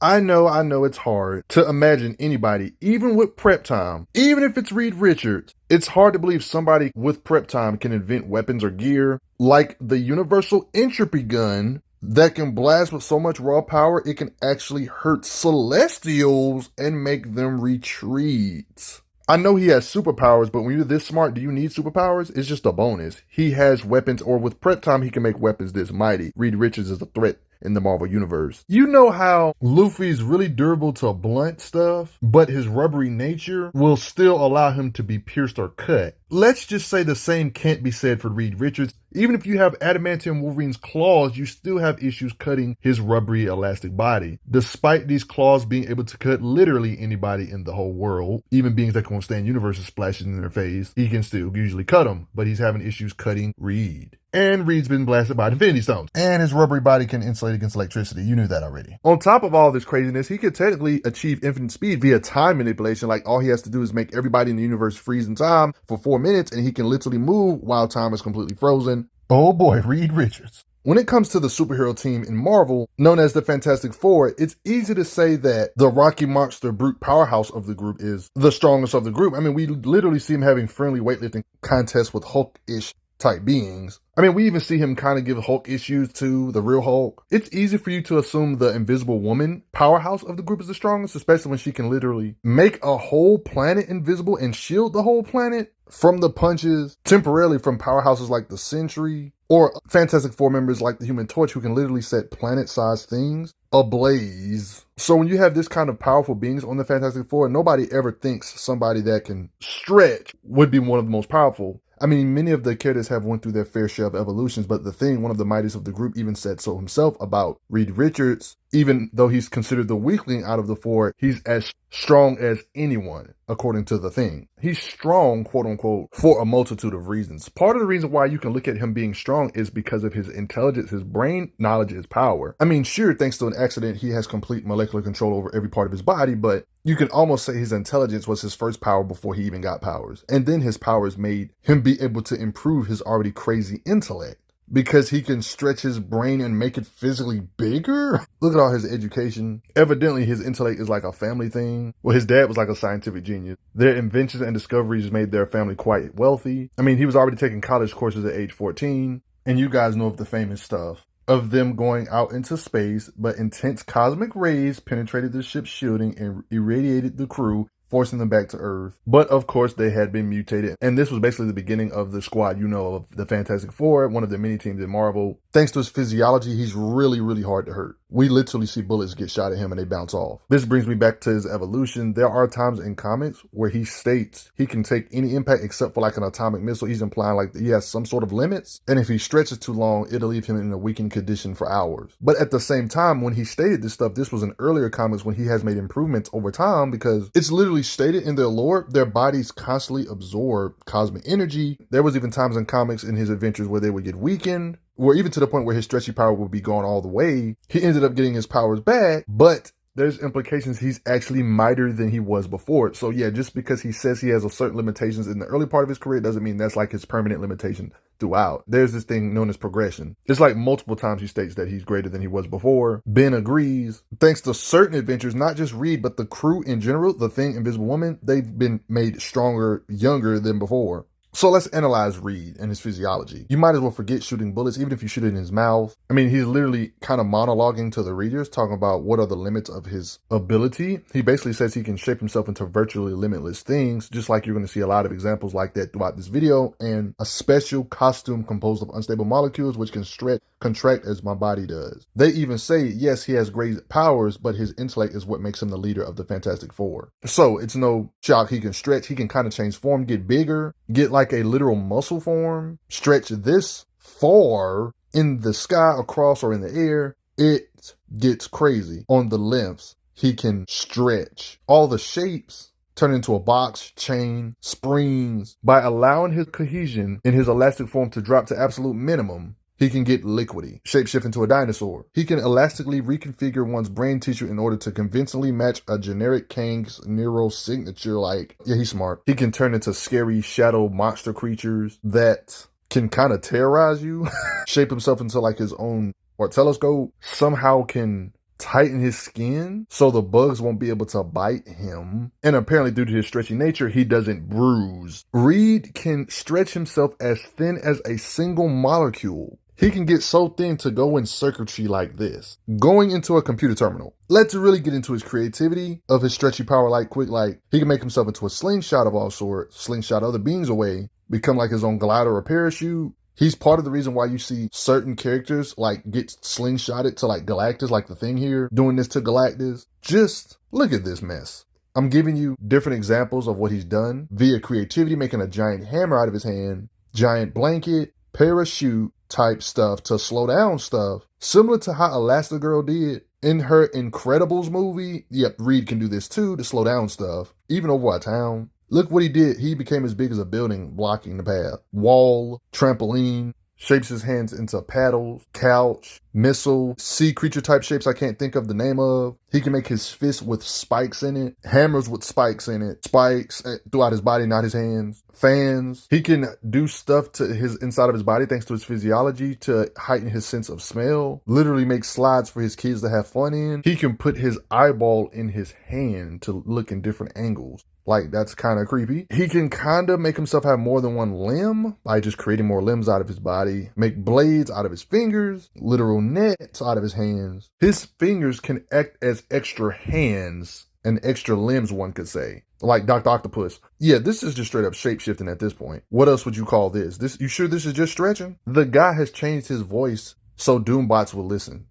I know it's hard to imagine anybody, even with prep time, even if it's Reed Richards, it's hard to believe somebody with prep time can invent weapons or gear like the universal entropy gun that can blast with so much raw power it can actually hurt celestials and make them retreat. I know he has superpowers, but when you're this smart, do you need superpowers? It's just a bonus. He has weapons, or with prep time, he can make weapons this mighty. Reed Richards is a threat in the Marvel Universe. You know how Luffy's really durable to blunt stuff, but his rubbery nature will still allow him to be pierced or cut. Let's just say the same can't be said for Reed Richards. Even if you have adamantium Wolverine's claws, you still have issues cutting his rubbery elastic body. Despite these claws being able to cut literally anybody in the whole world, even beings that can withstand universes splashing in their face, he can still usually cut them, but he's having issues cutting Reed. And Reed's been blasted by Infinity Stones. And his rubbery body can insulate against electricity. You knew that already. On top of all this craziness, he could technically achieve infinite speed via time manipulation. Like, all he has to do is make everybody in the universe freeze in time for 4 minutes, and he can literally move while time is completely frozen. Oh boy, Reed Richards. When it comes to the superhero team in Marvel, known as the Fantastic Four, it's easy to say that the Rocky Monster brute powerhouse of the group is the strongest of the group. I mean, we literally see him having friendly weightlifting contests with Hulk-ish type beings. I mean, we even see him kind of give Hulk issues to the real Hulk. It's easy for you to assume the Invisible Woman powerhouse of the group is the strongest, especially when she can literally make a whole planet invisible and shield the whole planet from the punches temporarily from powerhouses like the Sentry or Fantastic Four members like the Human Torch, who can literally set planet-sized things ablaze. So when you have this kind of powerful beings on the Fantastic Four, nobody ever thinks somebody that can stretch would be one of the most powerful. I mean, many of the characters have went through their fair share of evolutions, but the Thing, one of the mightiest of the group, even said so himself about Reed Richards. Even though he's considered the weakling out of the four, he's as strong as anyone, according to the Thing. He's strong, quote unquote, for a multitude of reasons. Part of the reason why you can look at him being strong is because of his intelligence, his brain knowledge, his power. I mean, sure, thanks to an accident, he has complete molecular control over every part of his body, but you can almost say his intelligence was his first power before he even got powers. And then his powers made him be able to improve his already crazy intellect, because he can stretch his brain and make it physically bigger. Look at all his education. Evidently, his intellect is like a family thing. Well, his dad was like a scientific genius. Their inventions and discoveries made their family quite wealthy. I mean, he was already taking college courses at age 14. And you guys know of the famous stuff of them going out into space, but intense cosmic rays penetrated the ship's shielding and irradiated the crew, forcing them back to Earth. But of course, they had been mutated. And this was basically the beginning of the squad, you know, of the Fantastic Four, one of the many teams in Marvel. Thanks to his physiology, he's really, really hard to hurt. We literally see bullets get shot at him and they bounce off. This brings me back to his evolution. There are times in comics where he states he can take any impact except for like an atomic missile. He's implying like he has some sort of limits. And if he stretches too long, it'll leave him in a weakened condition for hours. But at the same time, when he stated this stuff, this was in earlier comics when he has made improvements over time, because it's literally stated in their lore, their bodies constantly absorb cosmic energy. There was even times in comics in his adventures where they would get weakened, or even to the point where his stretchy power would be gone all the way. He ended up getting his powers back, but there's implications he's actually mightier than he was before. So yeah, just because he says he has a certain limitations in the early part of his career doesn't mean that's like his permanent limitation throughout. There's this thing known as progression. It's like multiple times he states that he's greater than he was before. Ben agrees. Thanks to certain adventures, not just Reed, but the crew in general, the Thing, Invisible Woman, they've been made stronger, younger than before. So let's analyze Reed and his physiology. You might as well forget shooting bullets, even if you shoot it in his mouth. I mean, he's literally kind of monologuing to the readers, talking about what are the limits of his ability. He basically says he can shape himself into virtually limitless things, just like you're going to see a lot of examples like that throughout this video, and a special costume composed of unstable molecules, which can stretch, contract as my body does. They even say, yes, he has great powers, but his intellect is what makes him the leader of the Fantastic Four. So it's no shock he can stretch. He can kind of change form, get bigger, get like a literal muscle form, stretch this far in the sky, across, or in the air. It gets crazy. On the lengths, he can stretch. All the shapes turn into a box, chain, springs. By allowing his cohesion in his elastic form to drop to absolute minimum, he can get liquidy, shapeshift into a dinosaur. He can elastically reconfigure one's brain tissue in order to convincingly match a generic Kang's neural signature. Like, yeah, he's smart. He can turn into scary shadow monster creatures that can kind of terrorize you. Shape himself into like his own, or telescope. Somehow can tighten his skin so the bugs won't be able to bite him. And apparently due to his stretchy nature, he doesn't bruise. Reed can stretch himself as thin as a single molecule. He can get so thin to go in circuitry like this, going into a computer terminal. Let's really get into his creativity of his stretchy power like quick. Like, he can make himself into a slingshot of all sorts, slingshot other beings away, become like his own glider or parachute. He's part of the reason why you see certain characters like get slingshotted to like Galactus, like the Thing here, doing this to Galactus. Just look at this mess. I'm giving you different examples of what he's done via creativity, making a giant hammer out of his hand, giant blanket, parachute type stuff to slow down stuff, similar to how Elastigirl did in her Incredibles movie. Yep, Reed can do this too to slow down stuff, even over a town. Look what he did. He became as big as a building blocking the path. Wall, trampoline, shapes his hands into paddles, couch, missile, sea creature type shapes I can't think of the name of. He can make his fist with spikes in it, hammers with spikes in it, spikes throughout his body, not his hands, fans. He can do stuff to his inside of his body thanks to his physiology to heighten his sense of smell, literally make slides for his kids to have fun in. He can put his eyeball in his hand to look in different angles. Like, that's kind of creepy. He can kind of make himself have more than one limb by just creating more limbs out of his body, make blades out of his fingers, literal nets out of his hands. His fingers can act as extra hands and extra limbs, one could say. Like Dr. Octopus. Yeah, this is just straight up shapeshifting at this point. What else would you call this? You sure this is just stretching? The guy has changed his voice so Doombots will listen.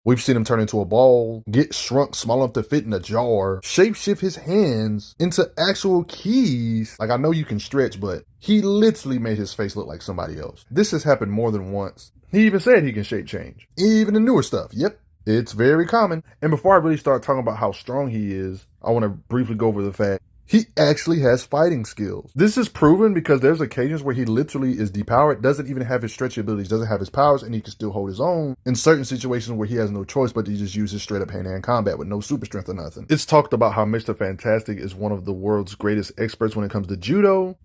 We've seen him turn into a ball, get shrunk small enough to fit in a jar, shapeshift his hands into actual keys. Like, I know you can stretch, but he literally made his face look like somebody else. This has happened more than once. He even said he can shape change. Even the newer stuff. Yep, it's very common. And before I really start talking about how strong he is, I want to briefly go over the fact he actually has fighting skills. This is proven because there's occasions where he literally is depowered, doesn't even have his stretchy abilities, doesn't have his powers, and he can still hold his own in certain situations where he has no choice but to just use his straight up hand-to-hand combat with no super strength or nothing. It's talked about how Mr. Fantastic is one of the world's greatest experts when it comes to judo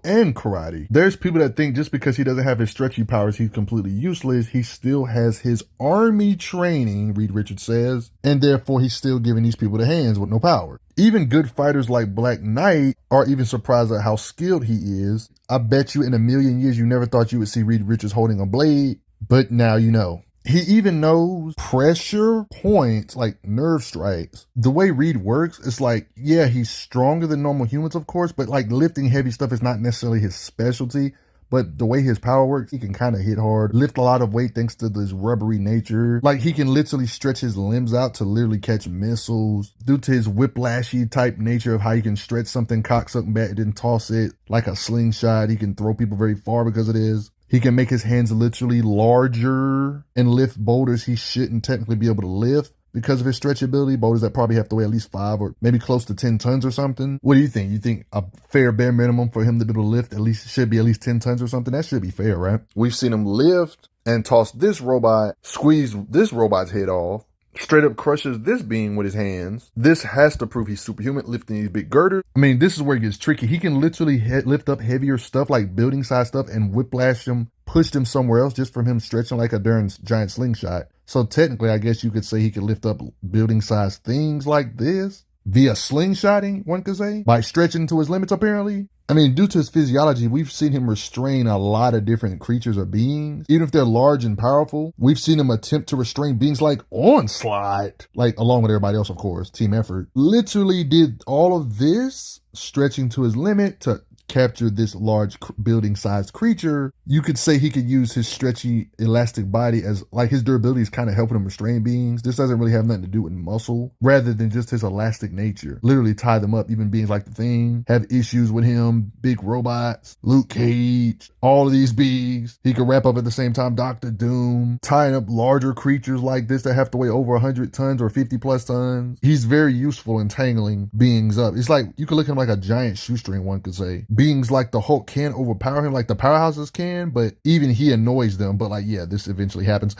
and karate. There's people that think just because he doesn't have his stretchy powers, he's completely useless. He still has his army training, Reed Richards says, and therefore he's still giving these people the hands with no power. Even good fighters like Black Knight are even surprised at how skilled he is. I bet you in a million years you never thought you would see Reed Richards holding a blade, but now you know. He even knows pressure points like nerve strikes. The way Reed works, it's like, yeah, he's stronger than normal humans, of course, but like lifting heavy stuff is not necessarily his specialty. But the way his power works, he can kind of hit hard, lift a lot of weight thanks to this rubbery nature. Like, he can literally stretch his limbs out to literally catch missiles. Due to his whiplashy type nature of how he can stretch something, cock something back, and then toss it like a slingshot. He can throw people very far because of this. He can make his hands literally larger and lift boulders he shouldn't technically be able to lift because of his stretchability, boulders that probably have to weigh at least 5 or maybe close to 10 tons or something. What do you think? You think a fair bare minimum for him to be able to lift should be at least 10 tons or something? That should be fair, right? We've seen him lift and toss this robot, squeeze this robot's head off, straight up crushes this being with his hands. This has to prove he's superhuman, lifting these big girders. I mean, this is where it gets tricky. He can literally lift up heavier stuff like building size stuff and whiplash them, push them somewhere else just from him stretching like a darn giant slingshot. So technically, I guess you could say he could lift up building size things like this via slingshotting, one could say, by stretching to his limits apparently. I mean, due to his physiology, we've seen him restrain a lot of different creatures or beings. Even if they're large and powerful, we've seen him attempt to restrain beings like Onslaught, like along with everybody else, of course, team effort. Literally did all of this, stretching to his limit to capture this large building sized creature. You could say he could use his stretchy elastic body as like his durability is kind of helping him restrain beings. This doesn't really have nothing to do with muscle rather than just his elastic nature. Literally tie them up. Even beings like the Thing have issues with him. Big robots, Luke Cage, all of these beings he could wrap up at the same time. Dr. Doom, tying up larger creatures like this that have to weigh over 100 tons or 50 plus tons. He's very useful in tangling beings up. It's like you could look at him like a giant shoestring, one could say. Beings like the Hulk can overpower him like the Powerhouses can, but even he annoys them. But like, yeah, this eventually happens.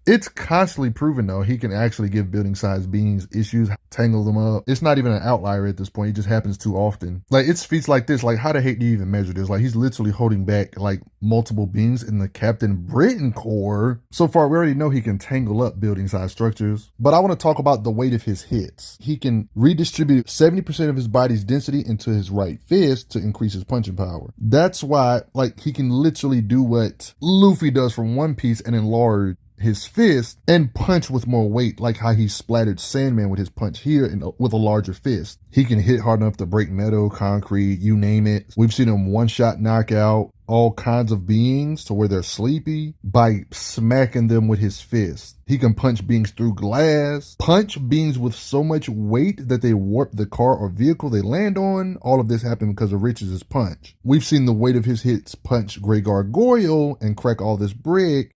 It's constantly proven, though, he can actually give building-sized beings issues, tangle them up. It's not even an outlier at this point. It just happens too often. Like, it's feats like this. Like, how the heck do you even measure this? Like, he's literally holding back, like, multiple beings in the Captain Britain core. So far, we already know he can tangle up building-sized structures. But I want to talk about the weight of his hits. He can redistribute 70% of his body's density into his right fist to increase his punching power. That's why, like, he can literally do what Luffy does from One Piece and enlarge his fist and punch with more weight, like how he splattered Sandman with his punch here and with a larger fist. He can hit hard enough to break metal, concrete, you name it. We've seen him one-shot knock out all kinds of beings to where they're sleepy by smacking them with his fist. He can punch beings through glass, punch beings with so much weight that they warp the car or vehicle they land on. All of this happened because of Richards' punch. We've seen the weight of his hits punch Grey Gargoyle and crack all this brick.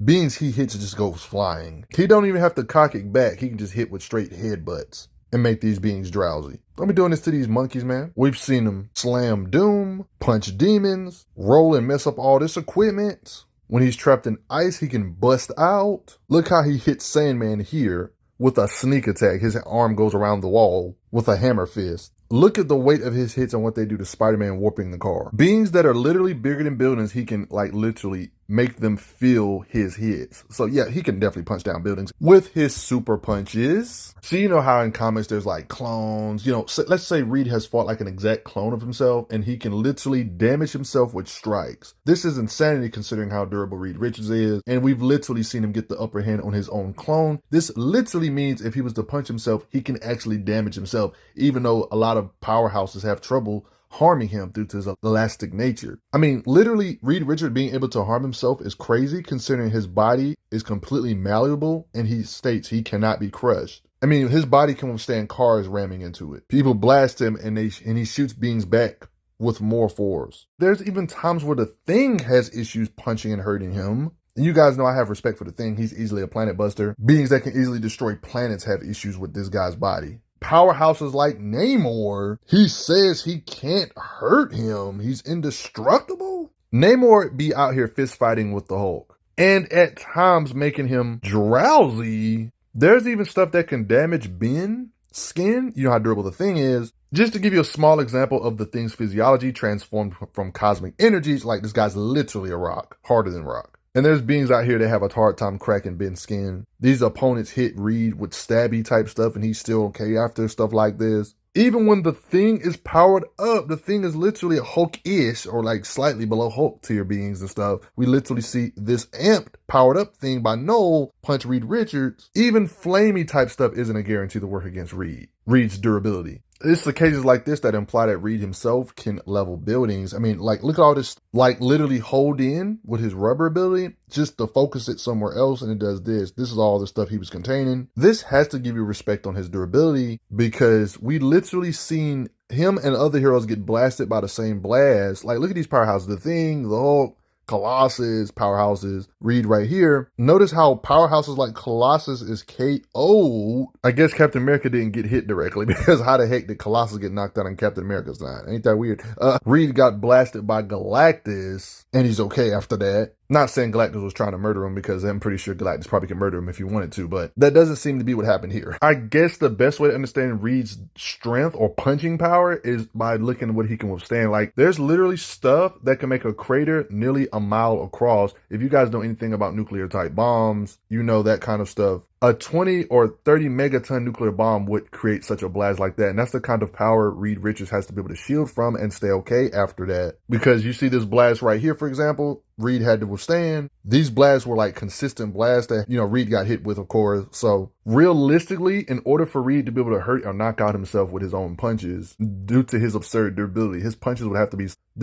Beings he hits just goes flying. He don't even have to cock it back. He can just hit with straight headbutts and make these beings drowsy. Don't be doing this to these monkeys, man. We've seen him slam Doom, punch demons, roll and mess up all this equipment. When he's trapped in ice, he can bust out. Look how he hits Sandman here with a sneak attack. His arm goes around the wall with a hammer fist. Look at the weight of his hits and what they do to Spider-Man warping the car. Beings that are literally bigger than buildings, he can like literally make them feel his hits. So yeah, he can definitely punch down buildings with his super punches. So you know how in comics there's like clones, you know, so let's say Reed has fought like an exact clone of himself and he can literally damage himself with strikes. This is insanity considering how durable Reed Richards is, and we've literally seen him get the upper hand on his own clone. This literally means if he was to punch himself, he can actually damage himself, even though a lot of powerhouses have trouble harming him due to his elastic nature. I mean, literally, Reed Richards being able to harm himself is crazy considering his body is completely malleable and he states he cannot be crushed. I mean, his body can withstand cars ramming into it. People blast him and he shoots beings back with more force. There's even times where the Thing has issues punching and hurting him. And you guys know I have respect for the Thing. He's easily a planet buster. Beings that can easily destroy planets have issues with this guy's body. Powerhouses like Namor, he says he can't hurt him. He's indestructible. Namor be out here fist fighting with the Hulk and at times making him drowsy. There's even stuff that can damage Ben's skin. You know how durable the Thing is. Just to give you a small example of the Thing's physiology transformed from cosmic energies, like this guy's literally a rock, harder than rock. And there's beings out here that have a hard time cracking Ben's skin. These opponents hit Reed with stabby type stuff and he's still okay after stuff like this. Even when the Thing is powered up, the Thing is literally a Hulk-ish or like slightly below Hulk tier beings and stuff. We literally see this amped, powered up Thing by Noel punch Reed Richards. Even flamey type stuff isn't a guarantee to work against Reed's durability. It's the cases like this that imply that Reed himself can level buildings. I mean, like, look at all this, like, literally hold in with his rubber ability just to focus it somewhere else, and it does this. This is all the stuff he was containing. This has to give you respect on his durability because we literally seen him and other heroes get blasted by the same blast. Like, look at these powerhouses. The Thing, the Hulk, Colossus, powerhouses, Reed right here. Notice how powerhouses like Colossus is KO'd. I guess Captain America didn't get hit directly because how the heck did Colossus get knocked out on Captain America's side? Ain't that weird? Reed got blasted by Galactus and he's okay after that. Not saying Galactus was trying to murder him because I'm pretty sure Galactus probably could murder him if he wanted to, but that doesn't seem to be what happened here. I guess the best way to understand Reed's strength or punching power is by looking at what he can withstand. Like, there's literally stuff that can make a crater nearly a mile across. If you guys know anything about nuclear type bombs, you know that kind of stuff. A 20 or 30 megaton nuclear bomb would create such a blast like that. And that's the kind of power Reed Richards has to be able to shield from and stay okay after that. Because you see this blast right here, for example, Reed had to withstand. These blasts were like consistent blasts that, you know, Reed got hit with, of course. So realistically, in order for Reed to be able to hurt or knock out himself with his own punches, due to his absurd durability, his punches would have to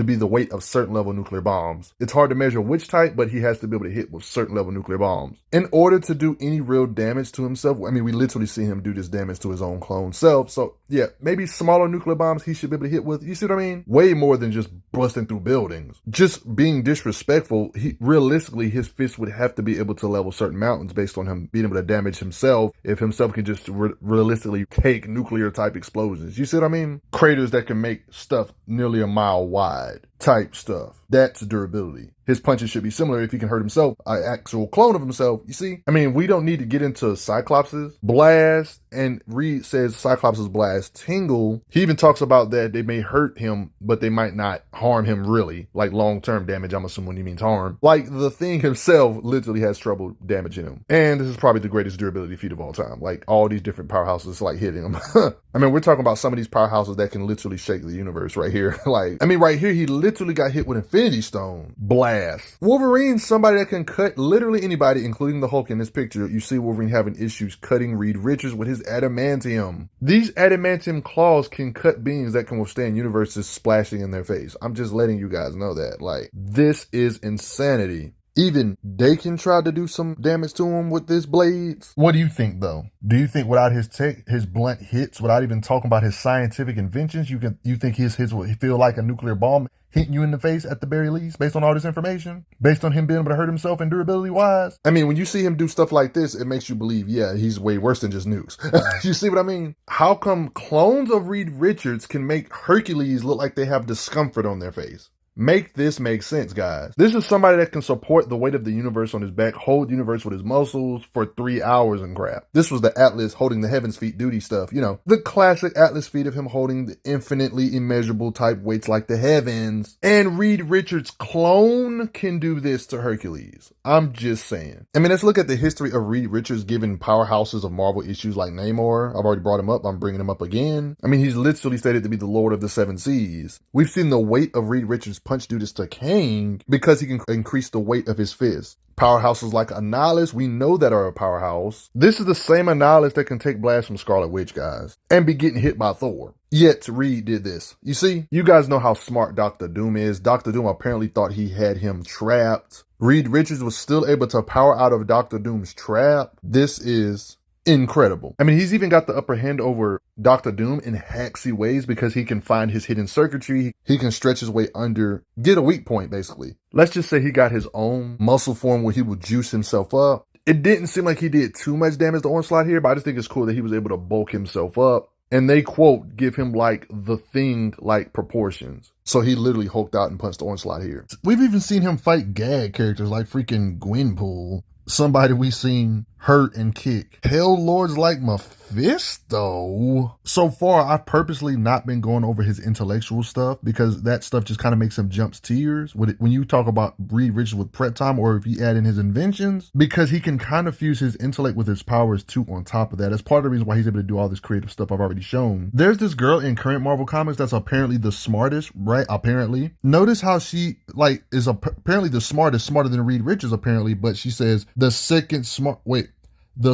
be the weight of certain level nuclear bombs. It's hard to measure which type, but he has to be able to hit with certain level nuclear bombs. In order to do any real damage to himself, I mean, we literally see him do this damage to his own clone self. So yeah, maybe smaller nuclear bombs he should be able to hit with. You see what I mean? Way more than just busting through buildings. Just being disrespectful, realistically, his fist would have to be able to level certain mountains based on him being able to damage himself if himself can just realistically take nuclear type explosions. You see what I mean? Craters that can make stuff nearly a mile wide. type stuff. That's durability. His punches should be similar if he can hurt himself, an actual clone of himself, you see? I mean, we don't need to get into Cyclops' blast, and Reed says Cyclops' blast tingle. He even talks about that they may hurt him, but they might not harm him really, like long-term damage, I'm assuming he means harm. Like, the thing himself literally has trouble damaging him. And this is probably the greatest durability feat of all time. Like, all these different powerhouses, like, hitting him. I mean, we're talking about some of these powerhouses that can literally shake the universe right here. Like, I mean, right here, he literally got hit with Infinity Stone. Blast. Wolverine's somebody that can cut literally anybody, including the Hulk in this picture. You see Wolverine having issues cutting Reed Richards with his adamantium. These adamantium claws can cut beings that can withstand universes splashing in their face. I'm just letting you guys know that. Like, this is insanity. Even Dakin tried to do some damage to him with his blades. What do you think, though? Do you think without his tech, his blunt hits, without even talking about his scientific inventions, you think his hits would feel like a nuclear bomb hitting you in the face at the very least, based on all this information? Based on him being able to hurt himself and durability-wise? I mean, when you see him do stuff like this, it makes you believe, yeah, he's way worse than just nukes. You see what I mean? How come clones of Reed Richards can make Hercules look like they have discomfort on their face? Make this make sense, guys. This is somebody that can support the weight of the universe on his back, hold the universe with his muscles for 3 hours and crap. This was the Atlas holding the heavens feet duty stuff, you know, the classic Atlas feat of him holding the infinitely immeasurable type weights like the heavens. And Reed Richards' clone can do this to Hercules. I'm just saying. I mean, let's look at the history of Reed Richards giving powerhouses of Marvel issues like Namor. I've already brought him up. I'm bringing him up again. I mean, he's literally stated to be the Lord of the Seven Seas. We've seen the weight of Reed Richards' punch do this to Kang because he can increase the weight of his fist. Powerhouses like Annihilus, we know that are a powerhouse. This is the same Annihilus that can take blasts from Scarlet Witch, guys, and be getting hit by Thor. Yet Reed did this. You see, you guys know how smart Dr. Doom is. Dr. Doom apparently thought he had him trapped. Reed Richards was still able to power out of Dr. Doom's trap. This is incredible. I mean, he's even got the upper hand over Dr. Doom in hacksy ways because he can find his hidden circuitry. He can stretch his way under, get a weak point, basically. Let's just say he got his own muscle form where he would juice himself up. It didn't seem like he did too much damage to Onslaught here, but I just think it's cool that he was able to bulk himself up. And they, quote, give him like the Thing-like proportions. So he literally hulked out and punched Onslaught here. We've even seen him fight gag characters like freaking Gwenpool. Somebody we seen hurt and kick. Hell Lords like Mephisto. So far, I've purposely not been going over his intellectual stuff because that stuff just kind of makes him jump tears when you talk about Reed Richards with prep time, or if you add in his inventions, because he can kind of fuse his intellect with his powers too on top of that. That's part of the reason why he's able to do all this creative stuff I've already shown. There's this girl in current Marvel Comics that's apparently the smartest, right? Apparently. Notice how she is apparently the smartest, smarter than Reed Richards apparently, but she says the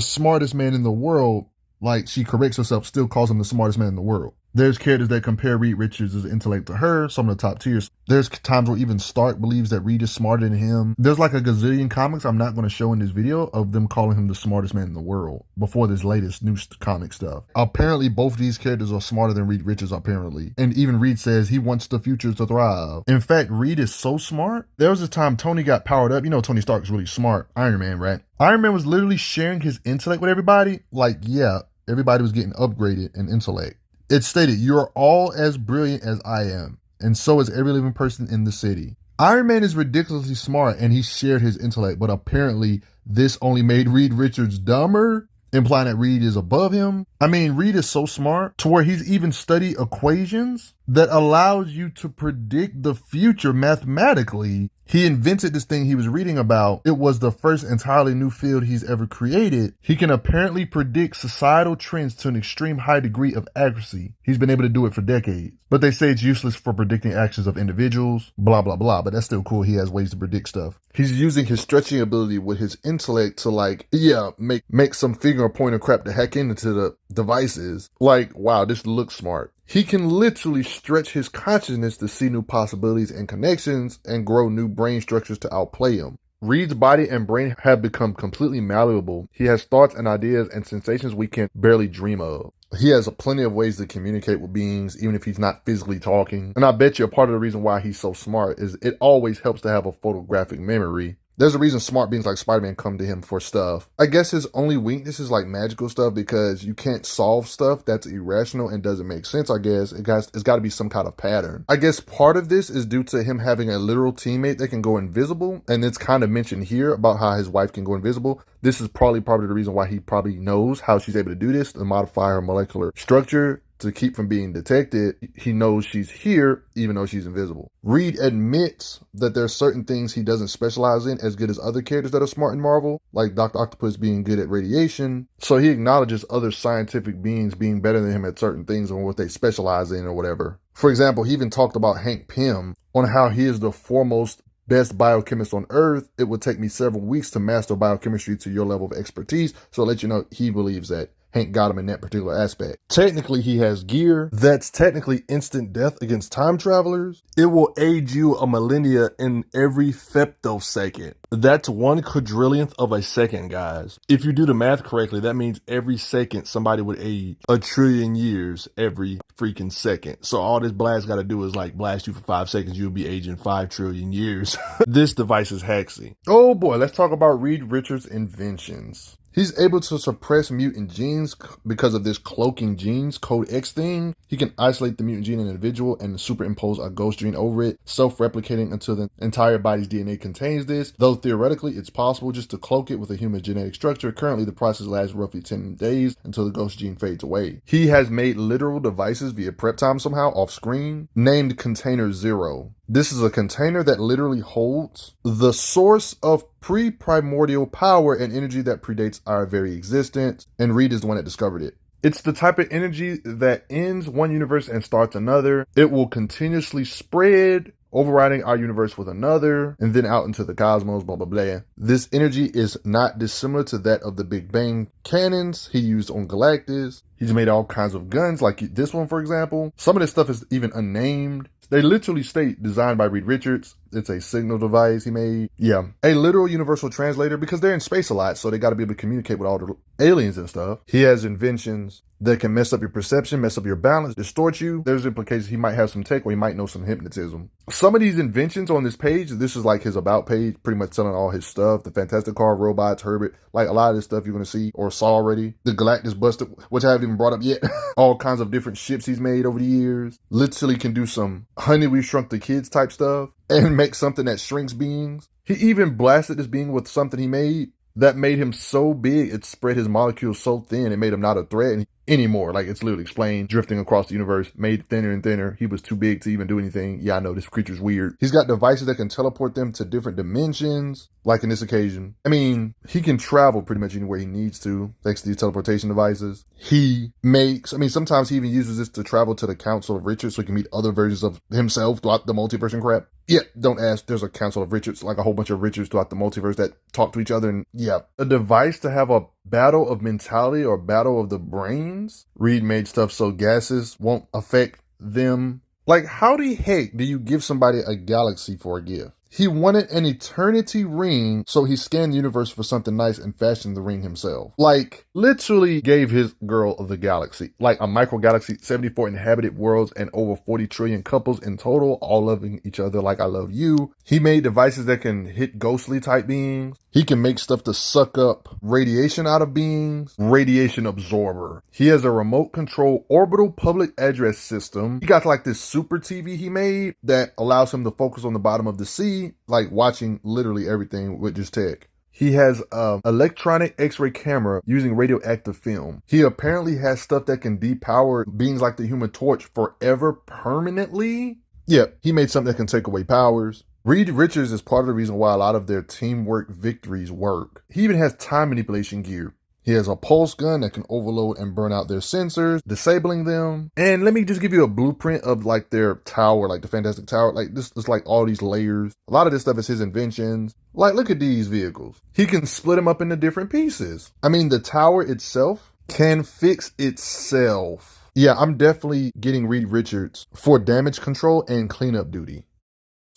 smartest man in the world, like she corrects herself, still calls him the smartest man in the world. There's characters that compare Reed Richards' intellect to her, some of the top tiers. There's times where even Stark believes that Reed is smarter than him. There's like a gazillion comics I'm not going to show in this video of them calling him the smartest man in the world before this latest new comic stuff. Apparently, both these characters are smarter than Reed Richards, apparently. And even Reed says he wants the future to thrive. In fact, Reed is so smart. There was a time Tony got powered up. You know Tony Stark is really smart. Iron Man, right? Iron Man was literally sharing his intellect with everybody. Like, yeah, everybody was getting upgraded in intellect. It stated, "You're all as brilliant as I am, and so is every living person in the city." Iron Man is ridiculously smart, and he shared his intellect, but apparently this only made Reed Richards dumber, implying that Reed is above him. I mean, Reed is so smart to where he's even studied equations that allows you to predict the future mathematically. He invented this thing he was reading about. It was the first entirely new field he's ever created. He can apparently predict societal trends to an extreme high degree of accuracy. He's been able to do it for decades. But they say it's useless for predicting actions of individuals, blah, blah, blah. But that's still cool. He has ways to predict stuff. He's using his stretching ability with his intellect to make some finger or pointer crap to hack into the devices. Like, wow, this looks smart. He can literally stretch his consciousness to see new possibilities and connections and grow new brain structures to outplay him. Reed's body and brain have become completely malleable. He has thoughts and ideas and sensations we can barely dream of. He has plenty of ways to communicate with beings, even if he's not physically talking. And I bet you a part of the reason why he's so smart is it always helps to have a photographic memory. There's a reason smart beings like Spider-Man come to him for stuff. I guess his only weakness is like magical stuff because you can't solve stuff that's irrational and doesn't make sense, I guess. It's got to be some kind of pattern. I guess part of this is due to him having a literal teammate that can go invisible, and it's kind of mentioned here about how his wife can go invisible. This is probably the reason why he probably knows how she's able to do this, to modify her molecular structure to keep from being detected. He knows she's here even though she's invisible. Reed admits that there's certain things he doesn't specialize in as good as other characters that are smart in Marvel, like Dr. Octopus being good at radiation. So he acknowledges other scientific beings being better than him at certain things or what they specialize in or whatever. For example, he even talked about Hank Pym on how he is the foremost best biochemist on Earth. It would take me several weeks to master biochemistry to your level of expertise. So I'll let you know he believes that Hank got him in that particular aspect. Technically, he has gear that's technically instant death against time travelers. It will age you a millennia in every femtosecond. That's 1/quadrillionth of a second, guys. If you do the math correctly, that means every second somebody would age 1,000,000,000,000 years every freaking second. So all this blast got to do is like blast you for 5 seconds. You'll be aging 5,000,000,000,000 years. This device is hacksy. Oh boy, let's talk about Reed Richards' inventions. He's able to suppress mutant genes because of this cloaking genes code X thing. He can isolate the mutant gene in an individual and superimpose a ghost gene over it, self-replicating until the entire body's DNA contains this. Though theoretically it's possible just to cloak it with a human genetic structure, currently the process lasts roughly 10 days until the ghost gene fades away. He has made literal devices via prep time somehow off screen, named Container Zero. This is a container that literally holds the source of pre-primordial power and energy that predates our very existence, and Reed is the one that discovered it. It's the type of energy that ends one universe and starts another. It will continuously spread, overriding our universe with another, and then out into the cosmos, blah, blah, blah. This energy is not dissimilar to that of the Big Bang cannons he used on Galactus. He's made all kinds of guns, like this one, for example. Some of this stuff is even unnamed. They literally state designed by Reed Richards. It's a signal device he made. Yeah, a literal universal translator because they're in space a lot, so they got to be able to communicate with all the aliens and stuff. He has inventions that can mess up your perception, mess up your balance, distort you. There's implications he might have some tech or he might know some hypnotism. Some of these inventions on this page, this is like his about page, pretty much telling all his stuff. The Fantastic Car, robots, Herbert, like a lot of this stuff you're going to see or saw already. The Galactus Buster, which I haven't even brought up yet. All kinds of different ships he's made over the years. Literally can do some Honey, We Shrunk the Kids type stuff and make something that shrinks beings. He even blasted this being with something he made that made him so big, it spread his molecules so thin, it made him not a threat anymore. Like, it's literally explained, drifting across the universe, made thinner and thinner. He was too big to even do anything. Yeah, I know, this creature's weird. He's got devices that can teleport them to different dimensions, like in this occasion. I mean, he can travel pretty much anywhere he needs to, thanks to these teleportation devices. He makes, sometimes he even uses this to travel to the Council of Richards so he can meet other versions of himself throughout the multiverse and crap. Yeah, don't ask. There's a Council of Richards, like a whole bunch of Richards throughout the multiverse that talk to each other. And yeah, a device to have a battle of mentality or battle of the brains. Reed made stuff so gases won't affect them. Like, how the heck do you give somebody a galaxy for a gift? He wanted an eternity ring, so he scanned the universe for something nice and fashioned the ring himself. Like, literally gave his girl the galaxy. Like a micro galaxy, 74 inhabited worlds, and over 40 trillion couples in total, all loving each other like I love you. He made devices that can hit ghostly type beings. He can make stuff to suck up radiation out of beings. Radiation absorber. He has a remote control orbital public address system. He got like this super TV he made that allows him to focus on the bottom of the sea, like watching literally everything with this tech. He has an electronic X-ray camera using radioactive film. He apparently has stuff that can depower beings like the Human Torch forever permanently. Yeah, he made something that can take away powers. Reed Richards is part of the reason why a lot of their teamwork victories work. He even has time manipulation gear. He has a pulse gun that can overload and burn out their sensors, disabling them. And let me just give you a blueprint of like their tower, like the Fantastic Tower. Like this is like all these layers. A lot of this stuff is his inventions. Like, look at these vehicles. He can split them up into different pieces. The tower itself can fix itself. Yeah, I'm definitely getting Reed Richards for damage control and cleanup duty.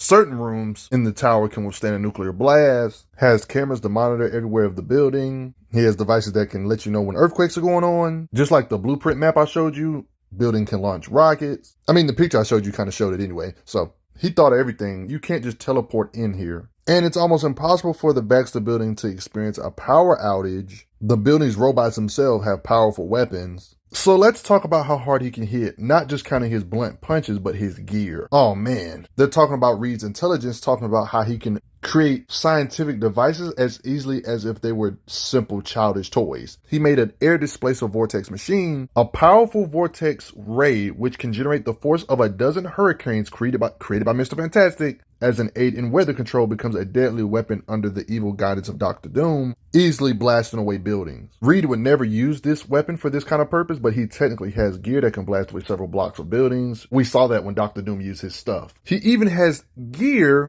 Certain rooms in the tower can withstand a nuclear blast, has cameras to monitor everywhere of the building. He has devices that can let you know when earthquakes are going on. Just like the blueprint map I showed you, building can launch rockets. The picture I showed you kind of showed it anyway. So he thought of everything. You can't just teleport in here. And it's almost impossible for the Baxter building to experience a power outage. The building's robots themselves have powerful weapons. So let's talk about how hard he can hit, not just kind of his blunt punches, but his gear. Oh man, they're talking about Reed's intelligence, talking about how he can create scientific devices as easily as if they were simple childish toys. He made an air displacer vortex machine, a powerful vortex ray which can generate the force of a dozen hurricanes created by Mr. Fantastic. As an aid in weather control, becomes a deadly weapon under the evil guidance of Dr. Doom, easily blasting away buildings. Reed would never use this weapon for this kind of purpose, but he technically has gear that can blast away several blocks of buildings. We saw that when Dr. Doom used his stuff. He even has gear.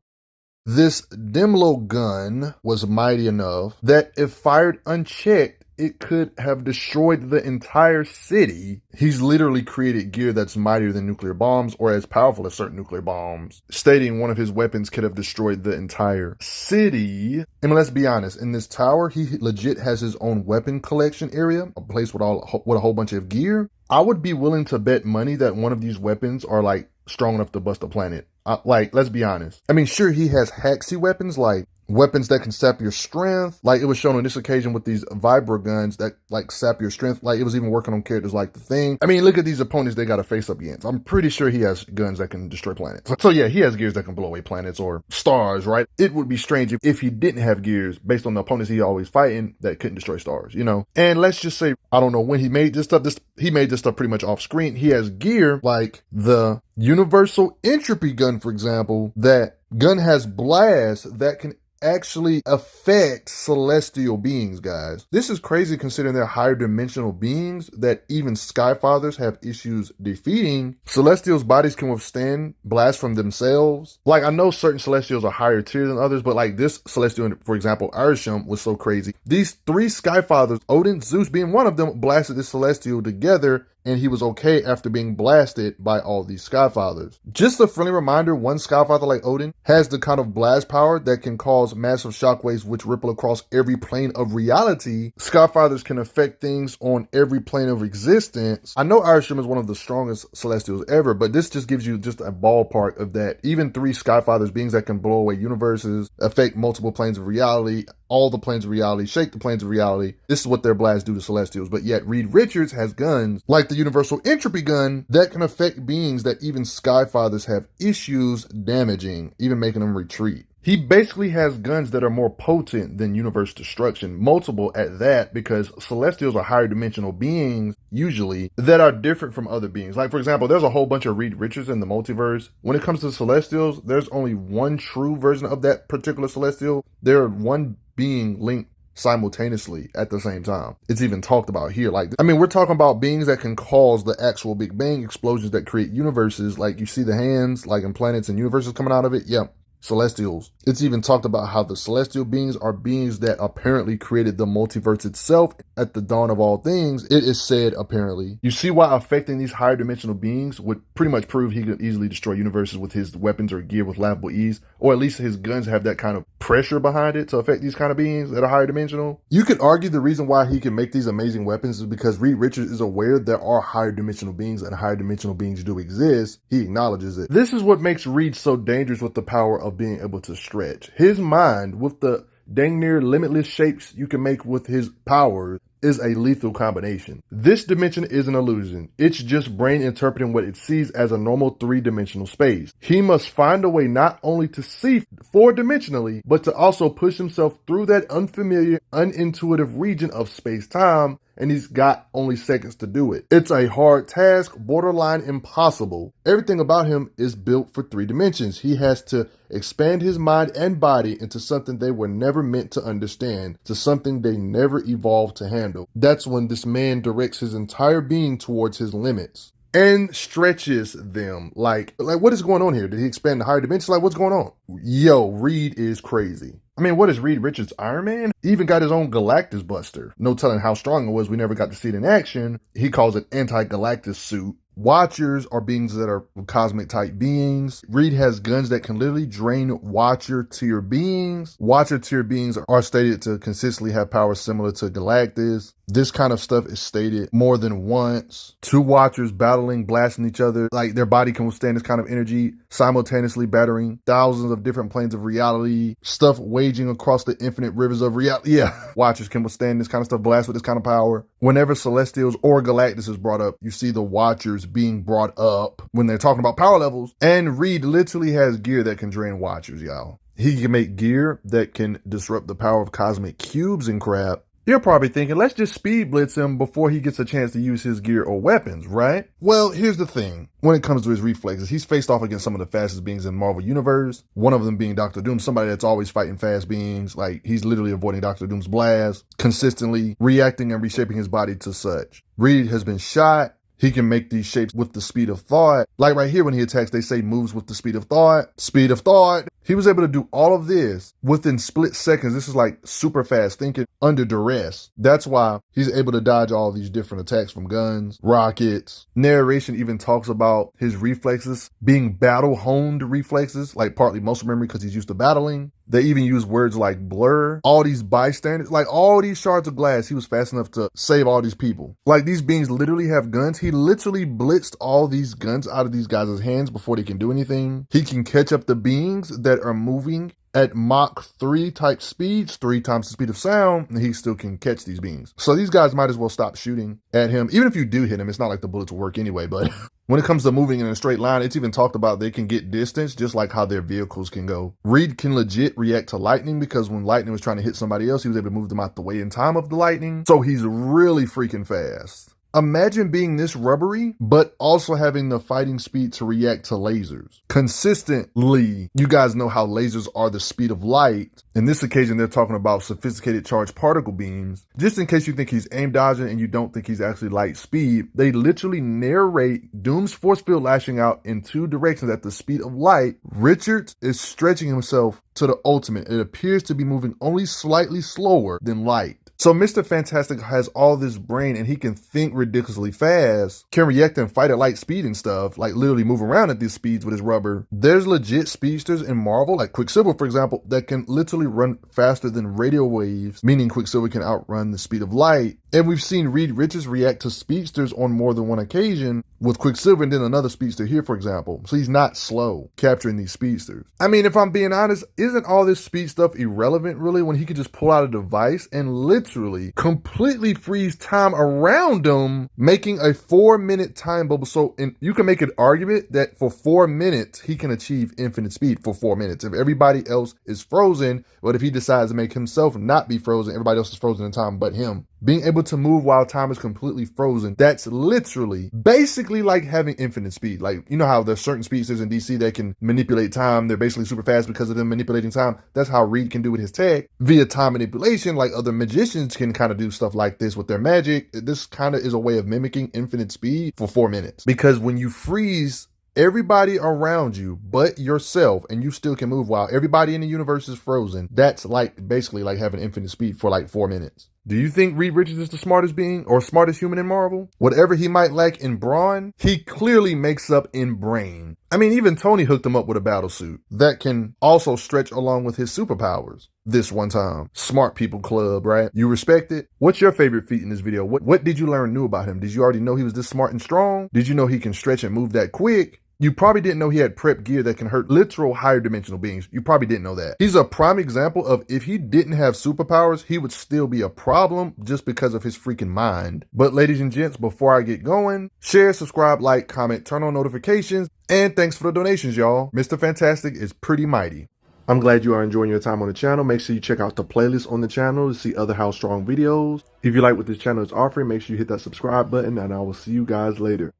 This Dimlo gun was mighty enough that if fired unchecked, it could have destroyed the entire city. He's literally created gear that's mightier than nuclear bombs or as powerful as certain nuclear bombs, stating one of his weapons could have destroyed the entire city. And let's be honest, in this tower, he legit has his own weapon collection area, a place with a whole bunch of gear. I would be willing to bet money that one of these weapons are like strong enough to bust a planet. Let's be honest. I mean, sure, he has haxy weapons, like weapons that can sap your strength. Like it was shown on this occasion with these vibra guns that like sap your strength. Like it was even working on characters like the Thing. I mean, look at these opponents they got to face up against. I'm pretty sure he has guns that can destroy planets. So yeah, he has gears that can blow away planets or stars, right? It would be strange if he didn't have gears based on the opponents he always fighting that couldn't destroy stars, you know? And let's just say, I don't know when he made this stuff. He made this stuff pretty much off screen. He has gear like the universal entropy gun, for example. That gun has blasts that can actually affect celestial beings, guys. This is crazy considering they're higher dimensional beings that even Skyfathers have issues defeating. Celestials' bodies can withstand blasts from themselves. Like, I know certain Celestials are higher tier than others, but like this Celestial, for example, Irisham, was so crazy. These three Skyfathers, Odin, Zeus being one of them, blasted this Celestial together, and he was okay after being blasted by all these Skyfathers. Just a friendly reminder, one Skyfather like Odin has the kind of blast power that can cause massive shockwaves which ripple across every plane of reality. Skyfathers can affect things on every plane of existence. I know Irisham is one of the strongest Celestials ever, but this just gives you just a ballpark of that. Even three Skyfathers, beings that can blow away universes, affect multiple planes of reality, all the planes of reality, shake the planes of reality. This is what their blasts do to Celestials. But yet Reed Richards has guns like the universal entropy gun that can affect beings that even Skyfathers have issues damaging, even making them retreat. He basically has guns that are more potent than universe destruction, multiple at that, because Celestials are higher dimensional beings, usually, that are different from other beings. Like, for example, there's a whole bunch of Reed Richards in the multiverse. When it comes to Celestials, there's only one true version of that particular Celestial. They're one being linked simultaneously at the same time. It's even talked about here. Like, I mean, we're talking about beings that can cause the actual Big Bang explosions that create universes. Like, you see the hands, like in planets and universes coming out of it. Yeah. Celestials. It's even talked about how the celestial beings are beings that apparently created the multiverse itself at the dawn of all things. It is said, apparently. You see why affecting these higher dimensional beings would pretty much prove he could easily destroy universes with his weapons or gear with laughable ease, or at least his guns have that kind of pressure behind it to affect these kind of beings that are higher dimensional. You could argue the reason why he can make these amazing weapons is because Reed Richards is aware there are higher dimensional beings and higher dimensional beings do exist. He acknowledges it. This is what makes Reed so dangerous with the power of being able to stretch. His mind, with the dang near limitless shapes you can make with his powers, is a lethal combination. This dimension is an illusion. It's just brain interpreting what it sees as a normal three-dimensional space. He must find a way not only to see four-dimensionally, but to also push himself through that unfamiliar, unintuitive region of space-time, and he's got only seconds to do it. It's a hard task, borderline impossible. Everything about him is built for three dimensions. He has to expand his mind and body into something they were never meant to understand, to something they never evolved to handle. That's when this man directs his entire being towards his limits and stretches them. Like what is going on here? Did he expand the higher dimensions? Like, what's going on? Yo, Reed is crazy. I mean, what is Reed Richards' Iron Man? He even got his own Galactus Buster. No telling how strong it was. We never got to see it in action. He calls it anti-Galactus suit, Watchers are beings that are cosmic type beings. Reed has guns that can literally drain Watcher tier beings. Watcher tier beings are stated to consistently have powers similar to Galactus. This kind of stuff is stated more than once. Two Watchers battling, blasting each other, like their body can withstand this kind of energy, simultaneously battering thousands of different planes of reality, stuff waging across the infinite rivers of reality. Yeah, Watchers can withstand this kind of stuff, blast with this kind of power. Whenever Celestials or Galactus is brought up, you see the Watchers being brought up when they're talking about power levels. And Reed literally has gear that can drain Watchers, y'all. He can make gear that can disrupt the power of cosmic cubes and crap. You're probably thinking, let's just speed blitz him before he gets a chance to use his gear or weapons, right? Well, here's the thing. When it comes to his reflexes, he's faced off against some of the fastest beings in Marvel Universe. One of them being Dr. Doom, somebody that's always fighting fast beings. Like, he's literally avoiding Dr. Doom's blast, consistently reacting and reshaping his body to such. Reed has been shot. He can make these shapes with the speed of thought. Like right here when he attacks, they say moves with the speed of thought. Speed of thought. He was able to do all of this within split seconds. This is like super fast thinking under duress. That's why he's able to dodge all these different attacks from guns, rockets. Narration even talks about his reflexes being battle-honed reflexes, like partly muscle memory because he's used to battling. They even use words like blur. All these bystanders, like all these shards of glass, he was fast enough to save all these people. Like these beings literally have guns. He literally blitzed all these guns out of these guys' hands before they can do anything. He can catch up the beings that are moving at Mach 3 type speeds, 3 times the speed of sound, and he still can catch these beings. So these guys might as well stop shooting at him. Even if you do hit him, it's not like the bullets will work anyway, but when it comes to moving in a straight line, it's even talked about they can get distance just like how their vehicles can go. Reed can legit react to lightning because when lightning was trying to hit somebody else, he was able to move them out the way in time of the lightning. So he's really freaking fast. Imagine being this rubbery, but also having the fighting speed to react to lasers. Consistently, you guys know how lasers are the speed of light. In this occasion, they're talking about sophisticated charged particle beams. Just in case you think he's aim dodging and you don't think he's actually light speed, they literally narrate Doom's force field lashing out in 2 directions at the speed of light. Richards is stretching himself to the ultimate. It appears to be moving only slightly slower than light. So Mr. Fantastic has all this brain and he can think ridiculously fast, can react and fight at light speed and stuff, like literally move around at these speeds with his rubber. There's legit speedsters in Marvel, like Quicksilver, for example, that can literally run faster than radio waves, meaning Quicksilver can outrun the speed of light. And we've seen Reed Richards react to speedsters on more than one occasion with Quicksilver and then another speedster here, for example. So he's not slow capturing these speedsters. I mean, if I'm being honest, isn't all this speed stuff irrelevant really when he could just pull out a device and literally completely freeze time around him, making a 4-minute time bubble? So you can make an argument that for 4 minutes, he can achieve infinite speed for 4 minutes. If everybody else is frozen, but if he decides to make himself not be frozen, everybody else is frozen in time but him. Being able to move while time is completely frozen, that's literally basically like having infinite speed. Like, you know how there's certain speedsters in DC that can manipulate time. They're basically super fast because of them manipulating time. That's how Reed can do with his tech via time manipulation. Like other magicians can kind of do stuff like this with their magic. This kind of is a way of mimicking infinite speed for 4 minutes. Because when you freeze everybody around you but yourself and you still can move while everybody in the universe is frozen, that's like basically like having infinite speed for like 4 minutes. Do you think Reed Richards is the smartest being or smartest human in Marvel? Whatever he might lack in brawn, he clearly makes up in brain. I mean, even Tony hooked him up with a battle suit that can also stretch along with his superpowers. This one time. Smart people club, right? You respect it? What's your favorite feat in this video? What did you learn new about him? Did you already know he was this smart and strong? Did you know he can stretch and move that quick? You probably didn't know he had prep gear that can hurt literal higher dimensional beings. You probably didn't know that. He's a prime example of if he didn't have superpowers, he would still be a problem just because of his freaking mind. But ladies and gents, before I get going, share, subscribe, like, comment, turn on notifications, and thanks for the donations, y'all. Mr. Fantastic is pretty mighty. I'm glad you are enjoying your time on the channel. Make sure you check out the playlist on the channel to see other How Strong videos. If you like what this channel is offering, make sure you hit that subscribe button, and I will see you guys later.